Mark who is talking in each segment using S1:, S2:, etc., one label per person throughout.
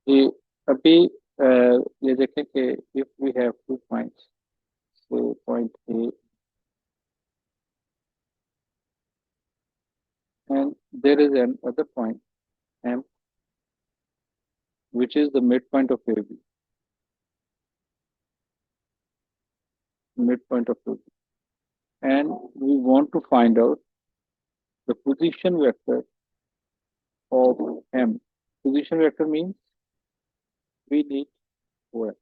S1: ये अभी ये देखें कि if we have two points, so point A and there is another point M which is the midpoint of AB, midpoint of AB, and we want to find out the position vector of M. Position vector means we need OM.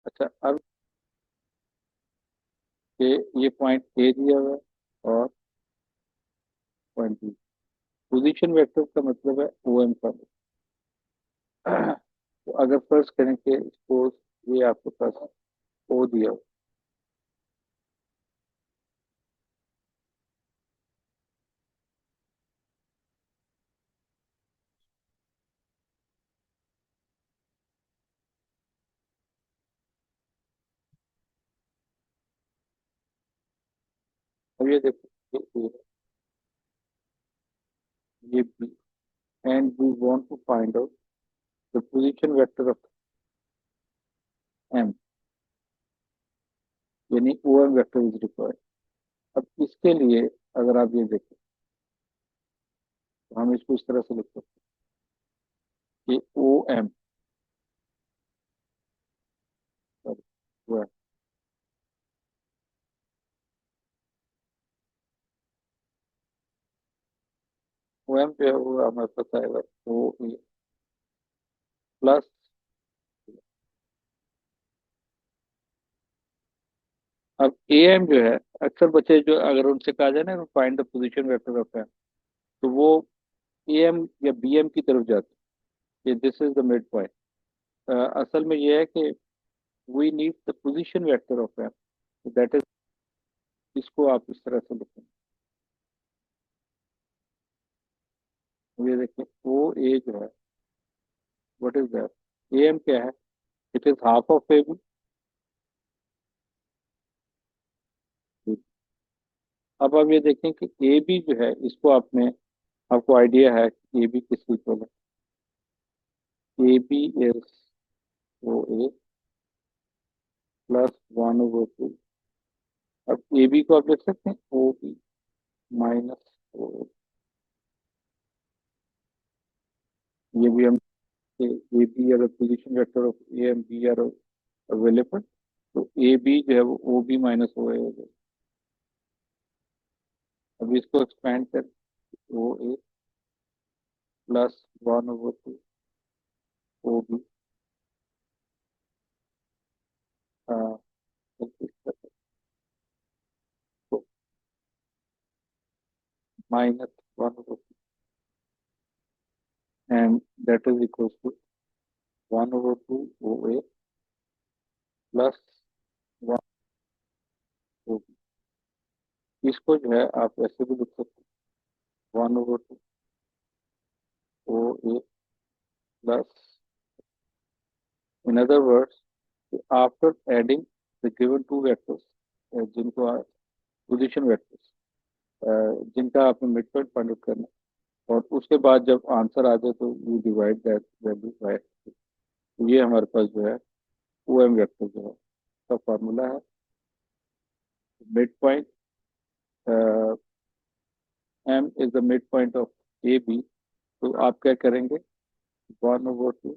S1: अच्छा, अब ये point A दिया हुआ है और point B. Position vector का मतलब है ओएम का। तो अगर फर्स्ट करें कि सपोज ये आपके पास ओ दिया हो, अब ये देखो ये B and we want to find out the position vector of M, यानी ओएम वेक्टर इज रिक्वायर्ड। अब इसके लिए अगर आप ये देखें तो हम इसको इस तरह से लिख सकते हैं कि ओ एम, ओ एम जो है वो हमें पता है ओ ए प्लस। अब ए एम जो है, अक्सर बच्चे जो अगर उनसे कहा जाए ना find the position vector of M, तो वो ए एम या बी एम की तरफ जाते हैं, this is the mid point. असल में ये है कि we need the position vector of M, that is, इसको आप इस तरह से लिखें। ये देखिए ओ ए जो है, what is that, A M क्या है, it is half of A B. अब आप ये देखें कि ए बी जो है, इसको आपने, आपको आइडिया है कि ए बी किस इक्वल है। A B is O A plus one over two. अब ए बी को आप लिख सकते हैं ओ बी माइनस ओ ए। ये भी हम, ए बी अगर position vector of A and B are available, तो ए बी जो है वो ओ बी माइनस ओ ए हो जाएगा। अब इसको एक्सपेंड कर, O A plus one over two O B minus one over two and that is equal to one over two O A plus one O B. इसको जो है आप ऐसे भी लिख सकते हैं, one over two O A plus, in other words after adding the given two vectors, जिनको पोजीशन वेक्टर्स, जिनका आपने मिड पॉइंट फाइंड आउट करना है, और उसके बाद जब आंसर आ जाए तो you divide that value by, तो ये हमारे पास जो है ओ एम वेक्टर जो है का फॉर्मूला है। Mid point M is the mid point of A B, तो आप क्या करेंगे, one over two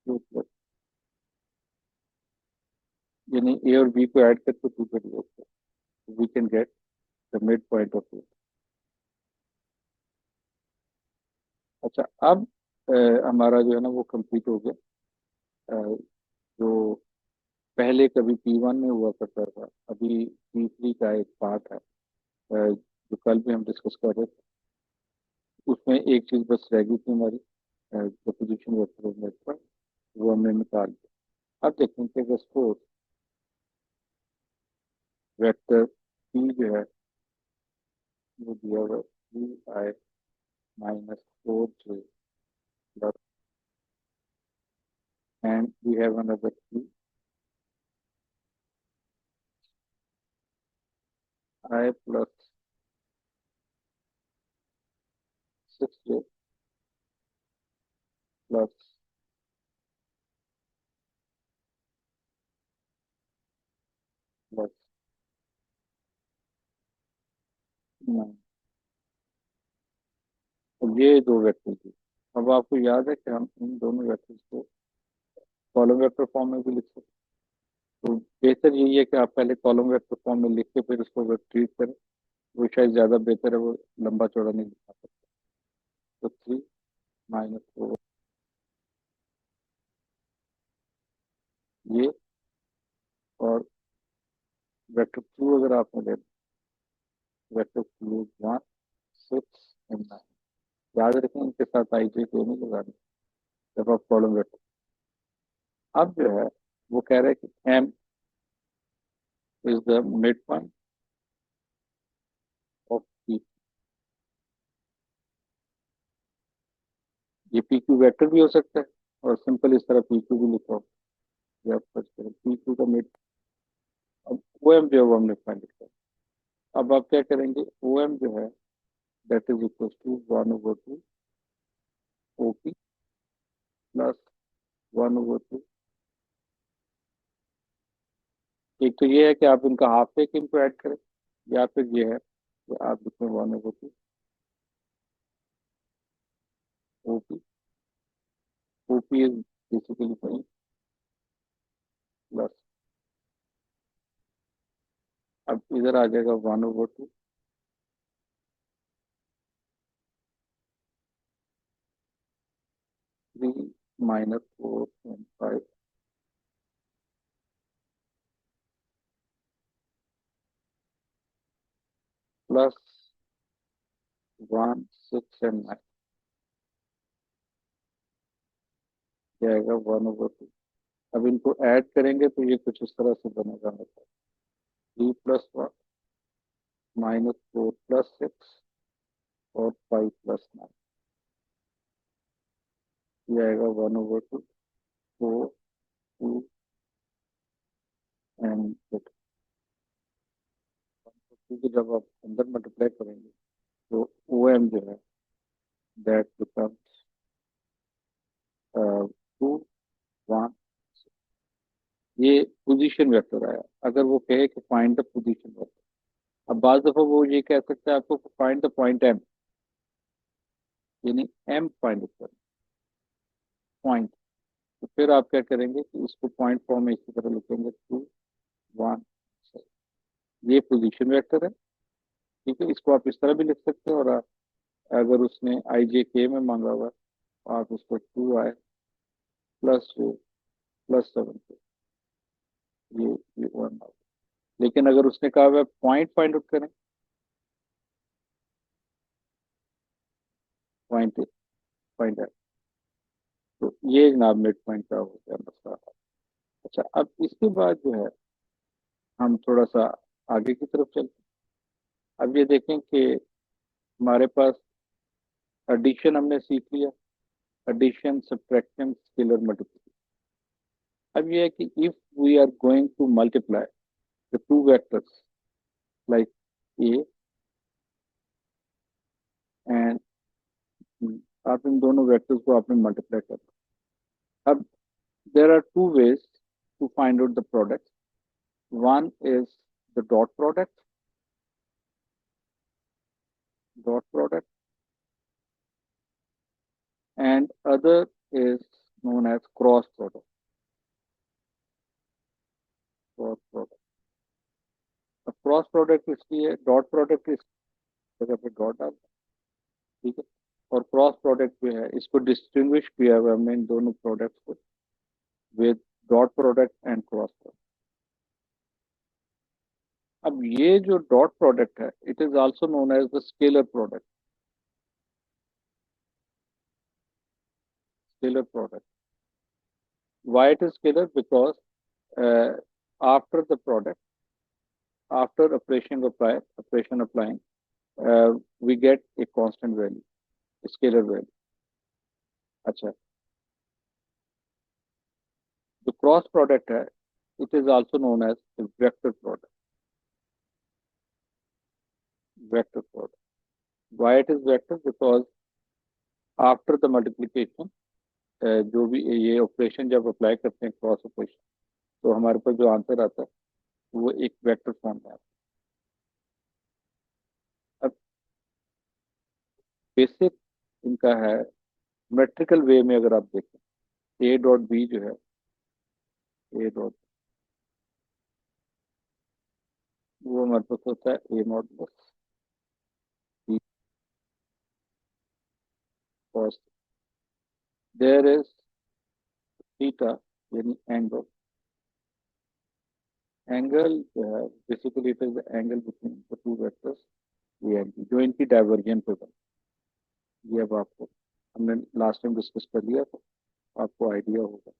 S1: two plus, यानी ए और बी को ऐड करके टू कर दिया, we can get the mid point of A. अच्छा, अब हमारा जो है ना वो कंप्लीट हो गया। जो पहले कभी P1 में हुआ करता था, अभी P3 का एक पार्ट है, जो कल भी हम डिस्कस कर रहे थे। उसमें एक चीज बस रह गई थी हमारी, जो पोजिशन वेक्टर पर, वो हमने निकाल दिया। अब देखें कि अगर सपोज वेक्टर P जो है वो दिया हुआ 3i-4j plus, and we have another P I plus 6j plus plus 9। अब ये दो वेक्टर थी। अब आपको याद है कि हम इन दोनों वेक्टर्स को कॉलम वेक्टर फॉर्म में भी लिख सकते हैं। तो बेहतर यही है कि आप पहले कॉलम वेक्टर फॉर्म में लिख के फिर उसको ट्रीट करें। वो शायद ज़्यादा बेहतर है, वो लंबा चौड़ा नहीं लिखा सकता। तो 3-4 ये, और वेक्टर टू अगर आपने ले, वेक्टर टू 1, 6 और 9। याद रखें इनके साथ आई जे को नहीं लगानी जब आप कॉलम वेक्टर। अब जो है वो कह रहे हैं कि M is the mid point of P. ये पी क्यू वेक्टर भी हो सकता है, और सिंपल इस तरह पी क्यू भी लिखा हो। ये आप सर्च करें पी क्यू का मिड। अब ओ एम जो है वो हमने फाइंड किया। अब आप क्या करेंगे, ओ एम जो है that is equal to 1/2 O P plus 1/2। एक तो ये है कि आप इनका हाफ एक इनको ऐड करें, या फिर ये है कि आप इसमें 1/2 O P. O P is basically plus, अब इधर आ जाएगा 1/2, 3-4 and 5 प्लस 1, 6 and 9 जाएगा 1/2। अब इनको ऐड करेंगे तो ये कुछ इस तरह से बनेगा, मतलब 3+1 -4+6 और 5+9। ये आएगा 1/2 4, 2 एंड 6। क्योंकि जब आप अंदर मल्टीप्लाई करेंगे तो ओ एम जो है दैट बिकम्स 2, 1। ये पोजीशन वेक्टर आया। अगर वो कहे कि फाइंड द पोजीशन वेक्टर, अब बाज दफा वो ये कह सकता है आपको फाइंड द पॉइंट एम, यानी एम फाइंड कर पॉइंट। तो फिर आप क्या करेंगे कि इसको पॉइंट फॉर्म में इसी तरह लिखेंगे 2, 1। ये पोजीशन वेक्टर है, ठीक है। इसको आप इस तरह भी लिख सकते हैं, और अगर उसने आई जे के में मांगा हुआ है तो आप उसको 2i+2+7, ये 1। लेकिन अगर उसने कहा हुआ पॉइंट फाइंड आउट करें, पॉइंट फाइंड आउट, तो ये जनाब मिड पॉइंट का हो गया मसला। अच्छा, अब इसके बाद जो है हम थोड़ा सा आगे की तरफ चलते हैं। अब ये देखें कि हमारे पास एडिशन हमने सीख लिया, एडिशन, सब्ट्रैक्शन, स्केलर मल्टीप्लिकेशन। अब ये है कि if we are going to multiply the two vectors like A and, आप इन दोनों वेक्टर्स को आपने मल्टीप्लाई करना। अब there are two ways to find out the product. One is the dot product, and other is known as cross product। Cross product, अब cross product इसलिए, dot product इस जगह पे डॉट डाल, ठीक है। और क्रॉस प्रोडक्ट जो है इसको डिस्टिंग्विश किया हुआ है हमने इन दोनों प्रोडक्ट्स को with dot product and cross product. अब ये जो डॉट प्रोडक्ट है it is also known as the scalar product. Scalar product, why it is scalar? Because after the product, after operation applying, we get a constant value, a scalar value। अच्छा, जो cross product है it is also known as a vector product। Vector product, why it is vector? Because after the multiplication, जो भी ये operation जब apply करते हैं cross operation, तो हमारे पास जो आंसर आता है वो एक वेक्टर फॉर्म में आता है। अब बेसिक इनका है मेट्रिकल वे में, अगर आप देखें ए डॉट बी जो है, ए डॉट वो हमारे पास होता है A modulus B cos, there is theta यानी एंगल। एंगल जो है basically it is the angle between the two vectors A and B, जो इनकी डाइवर्जेंस होता है। ये अब आपको हमने लास्ट टाइम डिस्कस कर लिया, तो आपको आइडिया होगा।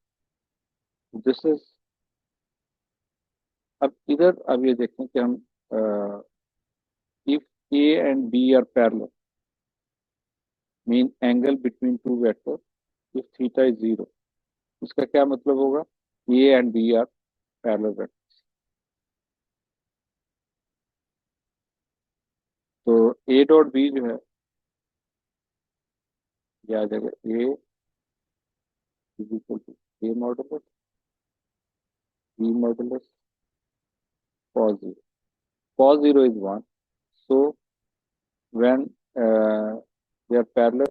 S1: दिस इज, अब इधर अब ये देखें कि हम if A and B are parallel mean angle between two vector if theta is zero, इसका क्या मतलब होगा? A and B are parallel vector. तो ए डॉट बी जो है ये आ जाएगा A is equal to A modulus B modulus cos 0। cos 0 is 1, so when they are parallel,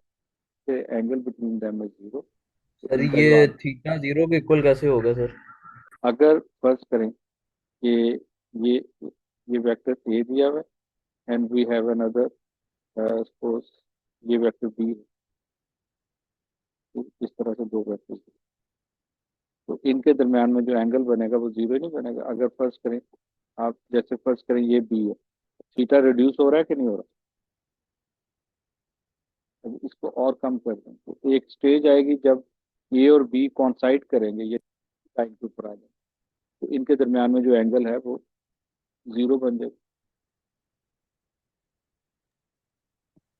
S1: the angle between them is 0। तो
S2: सर
S1: इनका जो
S2: ये थीटा जीरो के इक्वल कैसे होगा सर?
S1: अगर फर्ज करें कि ये ये वेक्टर ए दिया हुआ है and we have another suppose ये वेक्टर बी है, तो इस तरह से दो वेक्टर, तो इनके दरमियान में जो एंगल बनेगा वो जीरो नहीं बनेगा। अगर फर्ज करें, आप जैसे फर्ज करें ये बी है, थीटा रिड्यूस हो रहा है कि नहीं हो रहा? अब इसको और कम कर दें तो एक स्टेज आएगी जब ए और बी कॉन्साइड करेंगे, ये टाइम के ऊपर आ जाए, तो इनके दरमियान में जो एंगल है वो जीरो बन जाएगा।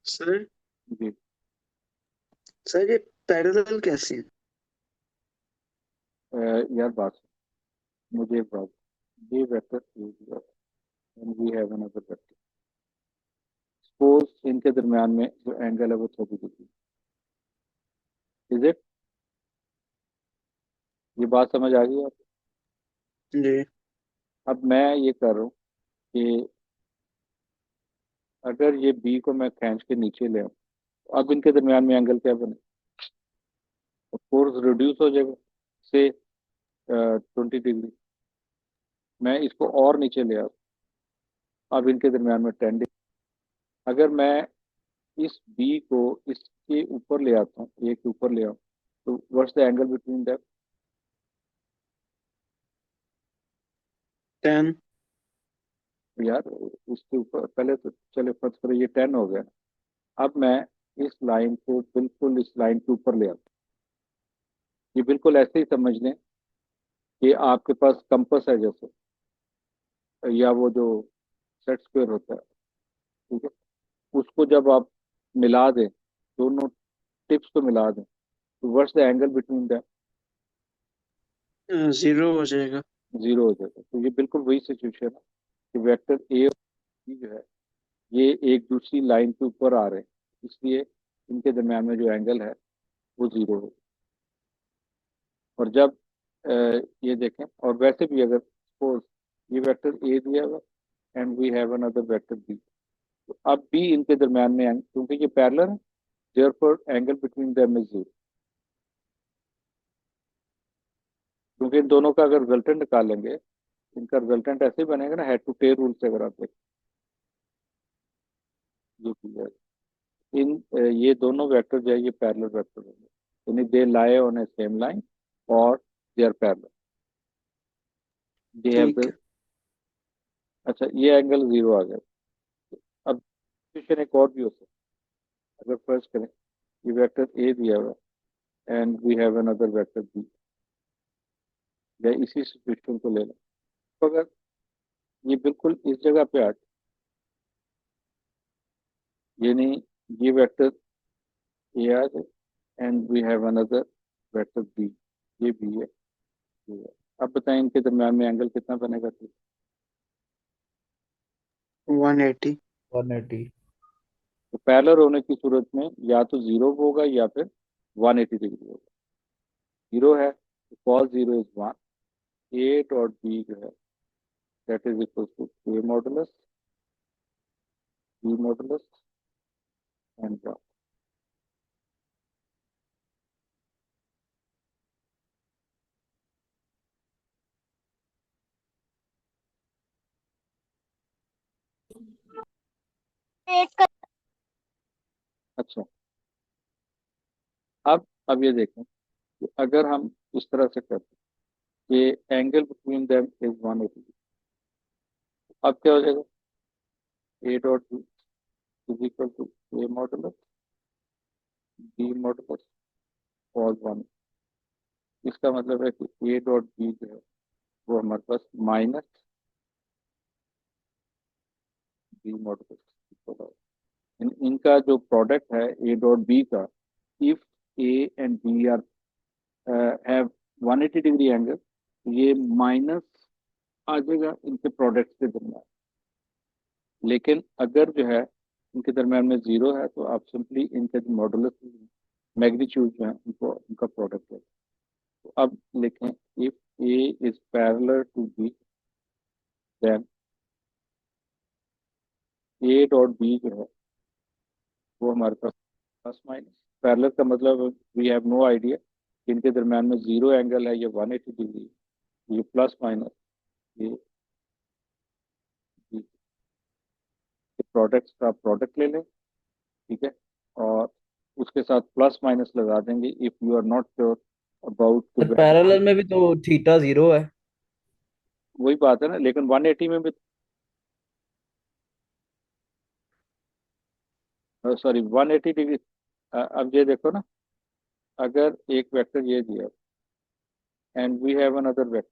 S2: सर
S1: जी।
S2: सर ये पैरेलल कैसे है?
S1: अ, यार बात सुनो, मुझे एक बात, ये वेक्टर ए दिया and we have another vector, suppose इनके दरमियान में जो एंगल है वो 30 डिग्री, इज इट? ये बात समझ आ गई आपको?
S2: जी।
S1: अब मैं ये कर रहा हूँ कि अगर ये बी को मैं खींच के नीचे ले आऊँ, तो अब इनके दरमियान में एंगल क्या बने? फोर्स रिड्यूस हो जाएगा से 20 डिग्री। मैं इसको और नीचे ले आऊँ, अब इनके दरमियान में 10 डिग्री। अगर मैं इस बी को इसके ऊपर ले आता हूँ, ए के ऊपर ले आऊँ, तो what's the angle between that?
S2: Ten.
S1: यार उसके ऊपर पहले तो चले फर्ज करो ये 10 हो गया। अब मैं इस लाइन को बिल्कुल इस लाइन के ऊपर ले आता हूँ। ये बिल्कुल ऐसे ही समझ लें कि आपके पास कंपस है जैसे, या वो जो सेट स्क्वायर होता है, ठीक है, उसको जब आप मिला दें, दोनों टिप्स को मिला दें, तो what's the angle between that?
S2: Zero हो जाएगा।
S1: जीरो हो जाएगा। तो ये बिल्कुल वही सिचुएशन है कि वेक्टर ए और बी जो है ये एक दूसरी लाइन के ऊपर आ रहे हैं, इसलिए इनके दरम्यान में जो एंगल है वो जीरो हो। और जब अ, ये देखें, और वैसे भी अगर सपोज ये वेक्टर ए दिया हुआ and we have another vector B, तो अब भी इनके दरम्यान में क्योंकि ये पैरेलल है, therefore angle between them is zero. क्योंकि इन दोनों का अगर रिजल्टेंट निकालेंगे, इनका रिजल्टेंट ऐसे ही बनेगा ना, हेड टू टेल रूल से, अगर आप देखें ये भी है। ये दोनों वेक्टर जो है ये पैरेलल वेक्टर होंगे, यानी they lie on a same line और they are parallel, they have
S2: ठीक
S1: द।
S2: है।
S1: अच्छा, ये एंगल जीरो आ गया। अब सिचुएशन एक और भी हो सकती है। अगर फर्स्ट करें, ये वेक्टर ए दिया हुआ है and we have another vector B, या इसी सिचुएशन को ले लें, तो अगर ये बिल्कुल इस जगह पे आ, यानी ये वेक्टर ए आ जाए and we have another vector B, ये बी है, ये है। अब बताएं इनके दरम्यान में एंगल कितना बनेगा?
S2: 180।
S3: 180।
S1: तो पैरेलल होने की सूरत में या तो जीरो होगा या फिर 180 डिग्री होगा। जीरो है तो cos zero is one, A dot B जो है that is equal to A modulus B modulus and one. अच्छा, अब ये देखें कि अगर हम इस तरह से करते हैं कि एंगल बिटवीन देम इज 180, अब क्या हो जाएगा? A dot B is equal to A modulus B modulus cos one. इसका मतलब है कि ए डॉट बी जो है वो हमारे पास माइनस बी मॉडुलस। इनका जो प्रोडक्ट है ए डॉट बी का, if A and B are have 180 degree angle, ये माइनस आ जाएगा इनके प्रोडक्ट्स के दरम्यान। लेकिन अगर जो है इनके दरम्यान में जीरो है तो आप सिंपली इनके जो मॉडुलस मैग्नीट्यूड जो है उनको उनका प्रोडक्ट है। तो अब लिखें, if A is parallel to B then A dot B जो है वो हमारे पास प्लस माइनस, पैरेलल का मतलब वी हैव नो आइडिया, इनके दरम्यान में जीरो एंगल है, ये 180 डिग्री, ये प्लस माइनस, ये प्रोडक्ट्स का प्रोडक्ट ले लें, ठीक है, और उसके साथ प्लस माइनस लगा देंगे if you are not sure about the
S3: sir
S1: value.
S3: Parallel में भी तो थीटा जीरो है।
S1: वही बात है ना, लेकिन 180 में भी, सॉरी 180 डिग्री। अब ये देखो ना, अगर एक वेक्टर ये दिया and we have another vector,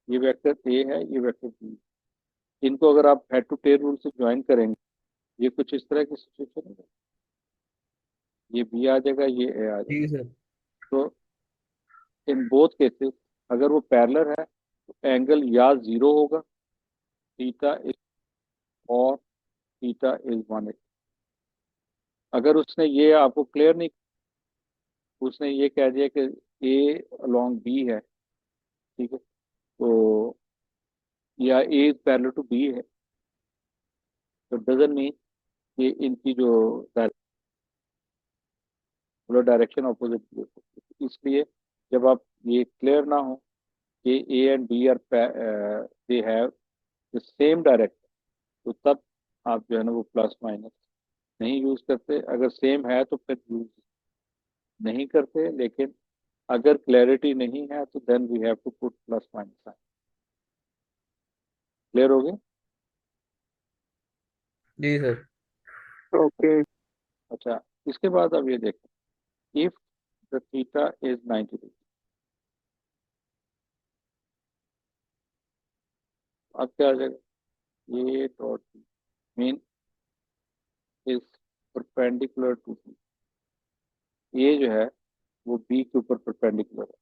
S1: ये वेक्टर ए है, ये वेक्टर बी, इनको अगर आप हेड टू टेल रूल से ज्वाइन करेंगे, ये कुछ इस तरह की सिचुएशन है, ये बी आ जाएगा, ये ए आ जाएगा।
S3: जी सर।
S1: तो इन बोथ केसेस अगर वो पैरेलल है तो एंगल या जीरो होगा, थीटा इज, और थीटा इज 180। अगर उसने ये आपको क्लियर नहीं, उसने ये कह दिया कि ए अलोंग बी है, ठीक है, तो या ए पैरेलल टू बी है, तो डजंट मीन कि इनकी जो डायरेक्शन अपोजिट भी हो सकती है। इसलिए जब आप ये क्लियर ना हो कि A and B are they have the same direction, तो तब आप जो है ना वो प्लस माइनस नहीं यूज करते। अगर सेम है तो फिर यूज नहीं करते, लेकिन अगर क्लैरिटी नहीं है तो then we have to put plus minus sign. Clear हो गया?
S3: जी सर।
S2: ओके।
S1: अच्छा, इसके बाद अब ये देखें, if the theta is 90 degree, अब क्या आ जाएगा? ये dot mean is perpendicular to B, ये जो है वो बी के ऊपर परपेंडिकुलर है,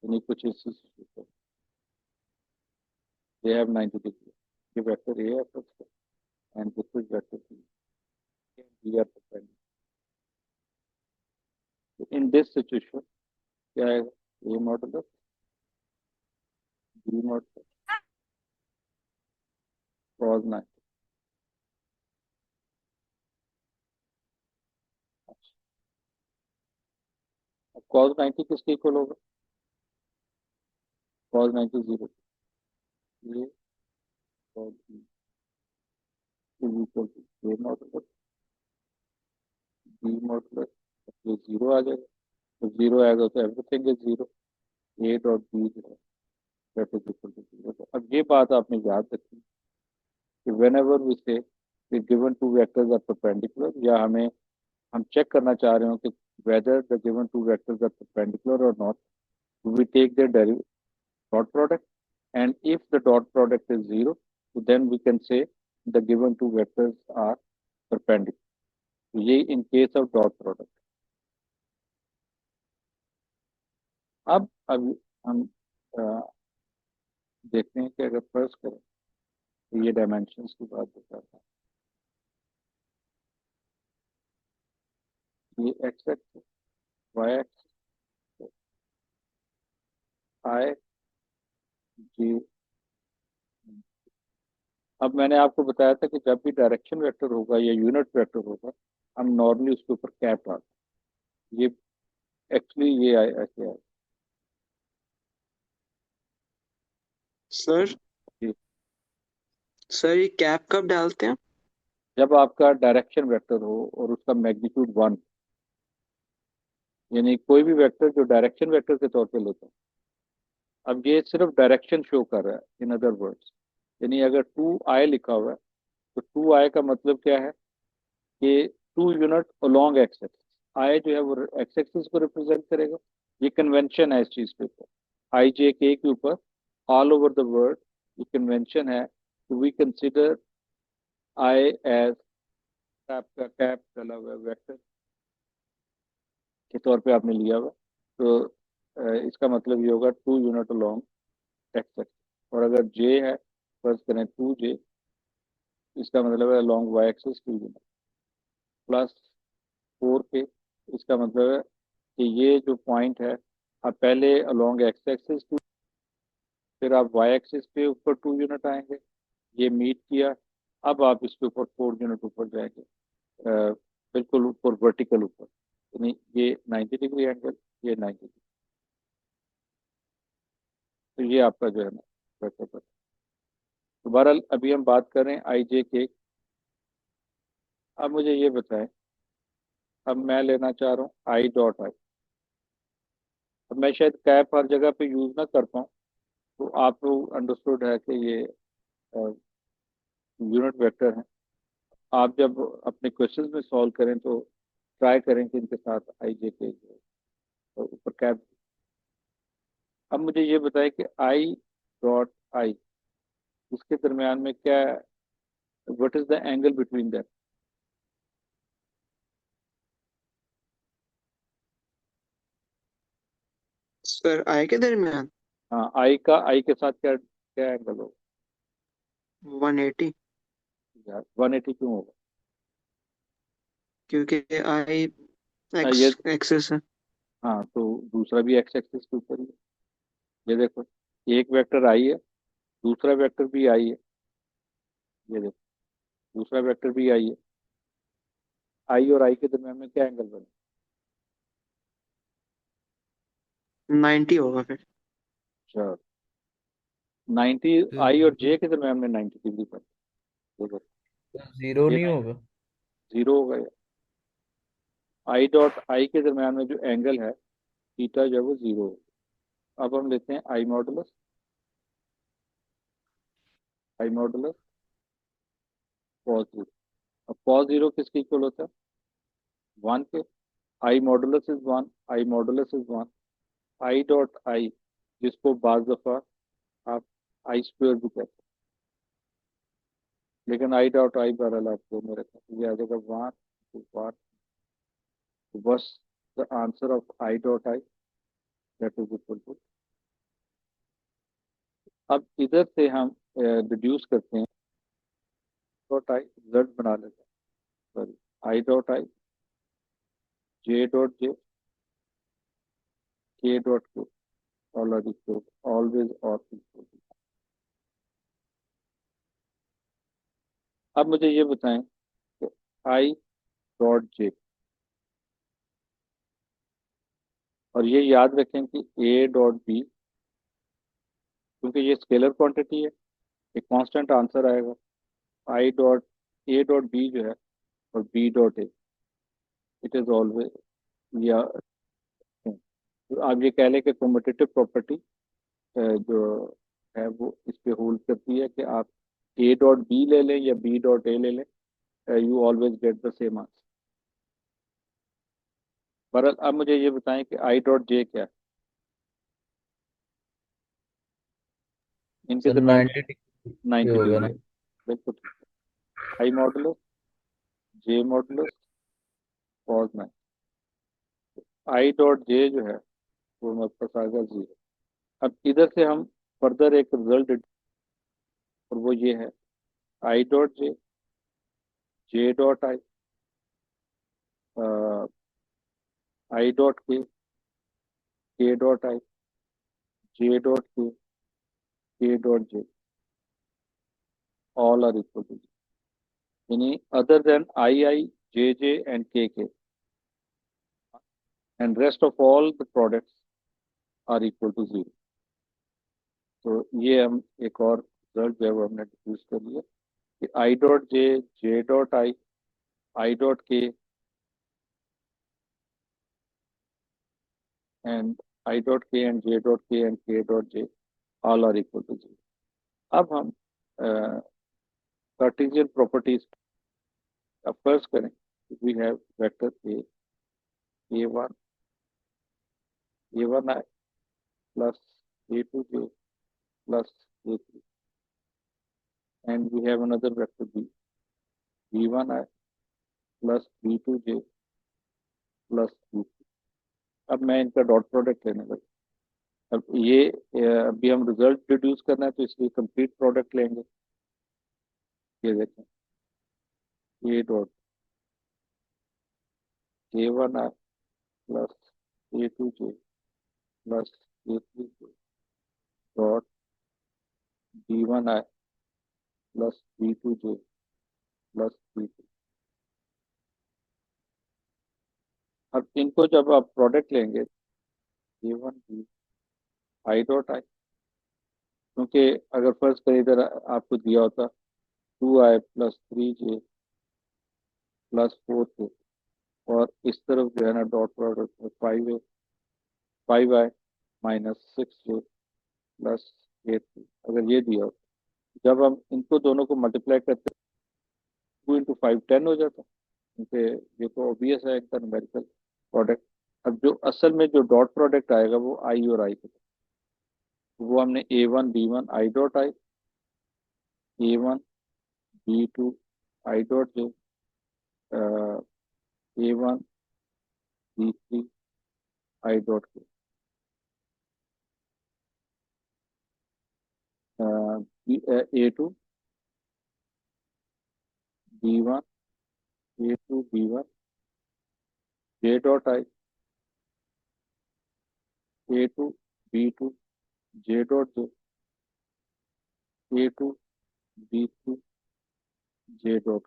S1: यानी कुछ इस दे हैव 90 डिग्री, ये वेक्टर ए है first, and this is vector B, B are perpendicular. In this situation क्या आएगा? A modulus B modulus cos 90। अब कॉस 90 किसके इक्वल होगा? कॉस 90 जीरो, ये cos B is equal to A modulus B modulus, ये zero आ जाएगा। तो जीरो आएगा तो everything is zero, A dot B जो है that is equal to zero. तो अब ये बात आपने याद रखनी कि whenever we say given two vectors are perpendicular, या हम चेक करना चाह रहे हो कि whether the given two vectors are perpendicular और not, we take their dot product, and if the dot product is zero, then we can say the given two vectors are perpendicular. ये in case of dot product. अब हम अ, देखते हैं कि अगर first करें तो ये डायमेंशंस की बात बताता है। ये एक्स एक्स, वाई एक्स, आई जी। अब मैंने आपको बताया था कि जब भी डायरेक्शन वेक्टर होगा या यूनिट वेक्टर होगा, हम नॉर्मली उसके ऊपर कैप आते हैं। ये एक्चुअली ये ऐसे है
S2: सर
S1: कि
S2: सर ये कैप कब डालते हैं?
S1: जब आपका डायरेक्शन वेक्टर हो और उसका मैग्नीट्यूड वन, यानी कोई भी वेक्टर जो डायरेक्शन वेक्टर के तौर पे लेते हैं। अब ये सिर्फ डायरेक्शन शो कर रहा है, इन अदर वर्ड्स, यानी अगर टू आई लिखा हुआ है तो टू आई का मतलब क्या है कि two unit along X axis. I जो है वो एक्स एक्सिस को रिप्रेजेंट करेगा। ये कन्वेंशन है इस चीज के ऊपर, आई जे के ऊपर ऑल ओवर द वर्ल्ड ये कन्वेंशन है। तो we consider I as cap का कैप डला हुआ वेक्टर के तौर पे आपने लिया हुआ। तो इसका मतलब ये होगा two unit along X axis. और अगर जे है, फर्ज करें टू जे, इसका मतलब है along Y axis two unit plus four K. इसका मतलब है कि ये जो पॉइंट है, आप पहले अलोंग एक्स एक्सिस टू, फिर आप वाई एक्सिस पे ऊपर टू यूनिट आएंगे, ये मीट किया। अब आप इसके ऊपर फोर यूनिट ऊपर जाएंगे, बिल्कुल ऊपर वर्टिकल ऊपर, यानी ये 90 डिग्री एंगल, ये 90 डिग्री। तो ये आपका जो है ना वेक्टर पर। तो बहरहाल अभी हम बात कर रहे हैं आई जे के। अब मुझे ये बताएं, अब मैं लेना चाह रहा हूँ आई डॉट आई। अब मैं शायद कैप हर जगह पे यूज ना कर पाऊँ, तो आप लोग अंडरस्टूड है कि ये यूनिट वेक्टर है। आप जब अपने क्वेश्चंस में सॉल्व करें तो ट्राई करें कि इनके साथ आई जे के ऊपर कैप। अब मुझे ये बताएं कि आई डॉट आई, इसके दरमियान में क्या, what is the angle between that?
S2: Sir I के दरमियान
S1: हाँ, आई के साथ क्या क्या एंगल होगा?
S2: 180,
S1: यार 180 क्यों होगा?
S2: क्योंकि आई एक्स
S1: ये
S2: एक्सिस है।
S1: हाँ, तो दूसरा भी एक्स एक्सिस के ऊपर ही है। ये देखो, एक वेक्टर आई है, दूसरा वेक्टर भी आई है। ये देखो, दूसरा वेक्टर भी आई है। आई और आई के दरमियान में क्या एंगल बने?
S2: 90 होगा फिर।
S1: अच्छा, 90,
S3: तो
S1: आई और
S3: जीरो
S1: जे के दरमियान में 90 डिग्री बने। देखो,
S3: तो जीरो
S1: ये
S3: नहीं होगा।
S1: जीरो हो गया। आई डॉट आई के दरमियान में जो एंगल है थीटा जो है वो जीरो हो। अब हम लेते हैं I modulus. I modulus cos zero. अब कॉस जीरो किसके इक्वल होता है? वन के। I modulus is one, I modulus is one. I dot I, जिसको बाज दफा आप आई स्क्वायर भी कहते हैं, लेकिन आई डॉट आई बहरहाल आपको मेरे ख्याल ये आ जाएगा वन टू वन। बस the answer of I dot I that is equal to. अब इधर से हम डिड्यूस करते हैं डॉट आई, जेड बना लेते हैं, sorry, I dot i, j dot J, के डॉट के, ऑल आर इक्वल, ऑलवेज और इक्वल। अब मुझे ये बताएं कि आई डॉट जे, और ये याद रखें कि ए डॉट बी, क्योंकि ये स्केलर क्वांटिटी है, एक कांस्टेंट आंसर आएगा। I dot A dot B जो है और B dot A, it is always या तो आप ये कह लें कि कम्यूटेटिव प्रॉपर्टी जो है वो इस पे होल्ड करती है कि आप ए डॉट बी ले लें या बी डॉट ए ले लें, you always get the same answer. पर अब मुझे ये बताएं कि आई डॉट जे क्या है, इनके
S3: सर
S1: दरमियान
S3: 90 डिग्री
S1: 90
S3: होगा
S1: डिग्री
S3: ना।
S1: है। बिल्कुल ठीक है। I modulus J modulus cos 9, I dot J जो है वो हमारे पास आ गया 0। अब इधर से हम फर्दर एक रिजल्ट, और वो ये है i dot j, j dot i, i dot k dot i, j dot k dot j, all are equal to, यानी other than i j and k and rest of all the products are equal to 0। तो ये हम एक और result जो है वो हमने डिड्यूस कर लिया कि i dot j, j dot i dot k and i dot k and j dot k and k dot j all are equal to 0। अब हम कार्टेशियन प्रॉपर्टीज का फर्ज करें। We have vector a one, a one i plus a two j plus ए3, and we have another vector b, b1i plus b2j plus b3। अब मैं इनका dot product लेने लगा। अब ये अभी हम रिजल्ट डिड्यूस करना है तो इसलिए कंप्लीट प्रोडक्ट लेंगे। ये देखें ए dot a1i plus a2j plus a3j dot b1i plus b2j plus b3। अब इनको जब आप प्रोडक्ट लेंगे a1 b आई डॉट आई, क्योंकि अगर फर्स्ट करें इधर आपको दिया होता 2i plus 3j plus 4j, और इस तरफ जो है ना डॉट प्रोडक्ट में 5i माइनस 6j प्लस 8, अगर ये दिया हो, जब हम इनको दोनों को मल्टीप्लाई करते हैं 2 × 5 10 हो जाता है, क्योंकि ये तो ऑब्वियस है इनका न्यूमेरिकल प्रोडक्ट। अब जो असल में जो डॉट प्रोडक्ट आएगा वो आई और आई के, वो हमने a1 b1 आई डॉट आई, a1 b2 आई डॉट जे, a1 b3 आई डॉट के, a2 b1 a2 b1 जे डॉट आई, a2 b2 J dot J, a2 b3 J dot.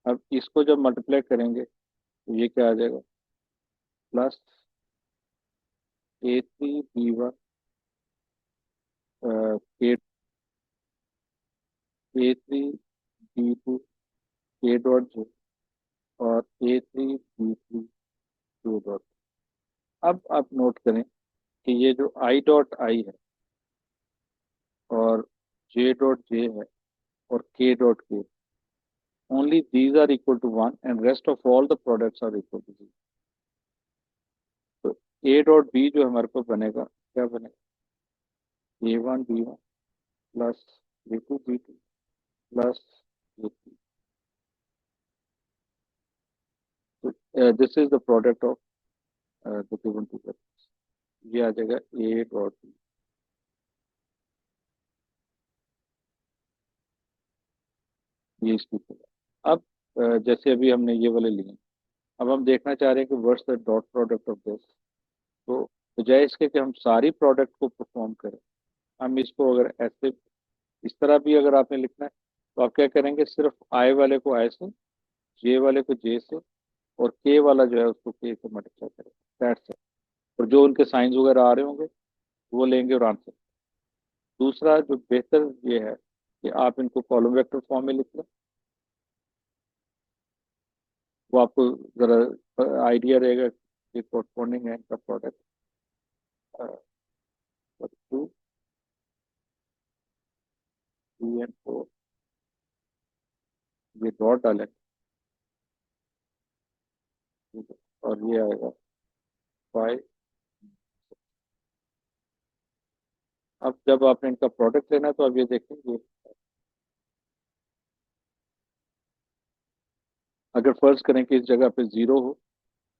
S1: अब इसको जब मल्टीप्लाई करेंगे तो ये क्या आ जाएगा, plus a3 b1 a3 b2 के डॉट जे और a3 b3 जे डॉट। अब आप नोट करें कि ये जो आई डॉट आई है और जे डॉट जे है और के डॉट के, only these are equal to 1 and rest of all the products are equal to 0। तो a डॉट बी जो हमारे पास बनेगा क्या बनेगा, a1 b1 plus a2 b2 plus a3। तो this is the product of the given two vectors. ये आ जाएगा a डॉट बी, ये इसकी तरह। अब जैसे अभी हमने ये वाले लिए, अब हम देखना चाह रहे हैं कि what's the dot product of this. तो बजाय इसके कि हम सारी प्रोडक्ट को परफॉर्म करें, हम इसको अगर ऐसे इस तरह भी अगर आपने लिखना है तो आप क्या करेंगे, सिर्फ आई वाले को आई से, जे वाले को जे से, और के वाला जो है उसको के से मल्टीप्लाई करेंगे, दैट्स इट। और जो उनके साइंस वगैरह आ रहे होंगे वो लेंगे और आंसर। दूसरा जो बेहतर ये है कि आप इनको कॉलम वेक्टर फॉर्म में लिख लें, वो आपको जरा आइडिया रहेगा कि कोरस्पॉन्डिंग है इनका प्रोडक्ट। टू 3 and 4, ये डॉट डालें, ठीक है, और ये आएगा 5। अब जब आपने इनका प्रोडक्ट लेना है तो अब ये देखेंगे, अगर फर्ज करें कि इस जगह पे 0 हो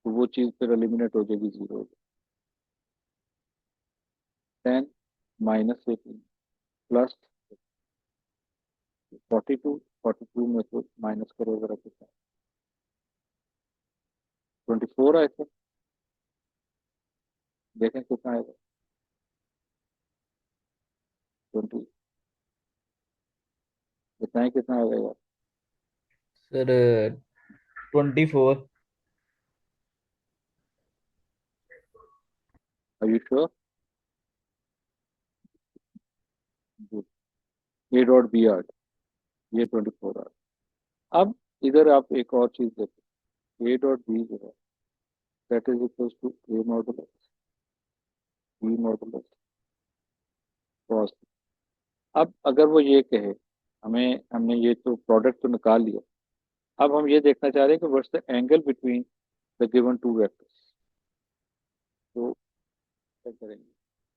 S1: तो वो चीज़ फिर एलिमिनेट हो जाएगी, 0 हो 10 - 18 प्लस 42, 42 में से माइनस करो जरा कितना, 24 आए थे, देखें कितना आएगा, 20, बताएं कितना आ जाएगा।
S3: Sir 24।
S1: Are you sure? A dot B are, ये 24 आर। अब इधर आप एक और चीज देखें, ए डॉट बी जो है that is equal to A modulus B modulus cos. अब अगर वो ये कहे, हमने ये तो प्रोडक्ट तो निकाल लिया, अब हम ये देखना चाह रहे हैं कि what's the angle between the given two vectors. तो क्या करेंगे,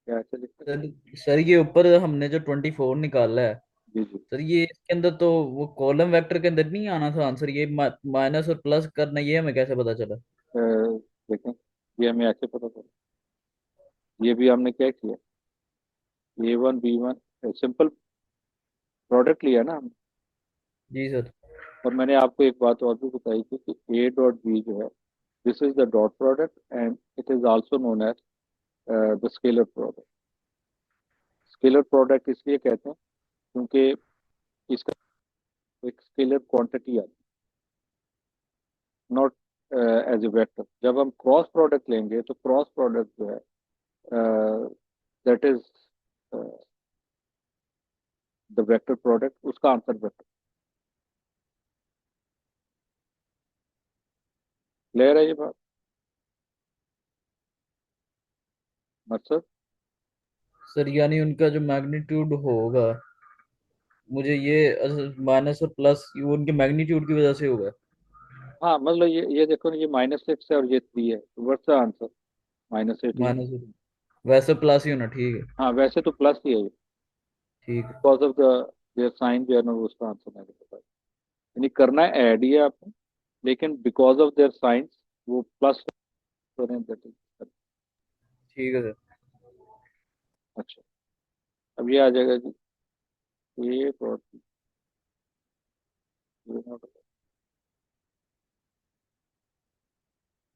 S1: क्या ऐसे लिख सकते
S3: सर
S1: हैं?
S3: सर ये ऊपर हमने जो 24 निकाला है,
S1: जी जी।
S3: सर ये इसके अंदर तो वो कॉलम वेक्टर के अंदर नहीं आना था आंसर, ये माइनस और प्लस करना, ये हमें कैसे पता चला?
S1: देखें, ये हमें ऐसे पता चला, ये भी हमने क्या किया, A1 B1 सिंपल प्रोडक्ट लिया ना हमने।
S3: जी सर।
S1: और मैंने आपको एक बात और भी बताई थी कि ए डॉट बी जो है this is the dot product and it is also known as the scalar product. Scalar product इसलिए कहते हैं क्योंकि इसका एक स्केलर क्वांटिटी आती है, नॉट एज ए वेक्टर। जब हम क्रॉस प्रोडक्ट लेंगे तो क्रॉस प्रोडक्ट जो है that is the vector product, उसका आंसर वेक्टर। क्लियर है ये बात मतलब?
S3: सर यानी उनका जो मैग्नीट्यूड होगा, मुझे ये माइनस और प्लस वो उनके मैग्नीट्यूड की वजह से होगा।
S1: हाँ मतलब ये देखो ना, ये -6 है और ये 3 है, तो व्हाट्स द आंसर, -18।
S3: माइनस, वैसे प्लस ही होना, ठीक है।
S1: हाँ वैसे तो प्लस ही है ये,
S3: ठीक है।
S1: Because of the their sign जो है ना, वो उसका आंसर नहीं पता, यानी करना है ऐड ही है आपने, लेकिन बिकॉज ऑफ देयर साइंस वो प्लस करें, दैट इज।
S3: ठीक है सर।
S1: अच्छा, अब ये आ जाएगा जी, a dot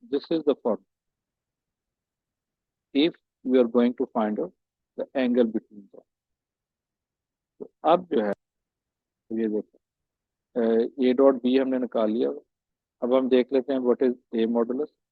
S1: this is the form if we are going to find out the angle between the. तो अब जो है ये देखो, ए डॉट बी हमने निकाल लिया, अब हम देख लेते हैं व्हाट इज ए मॉडुलस।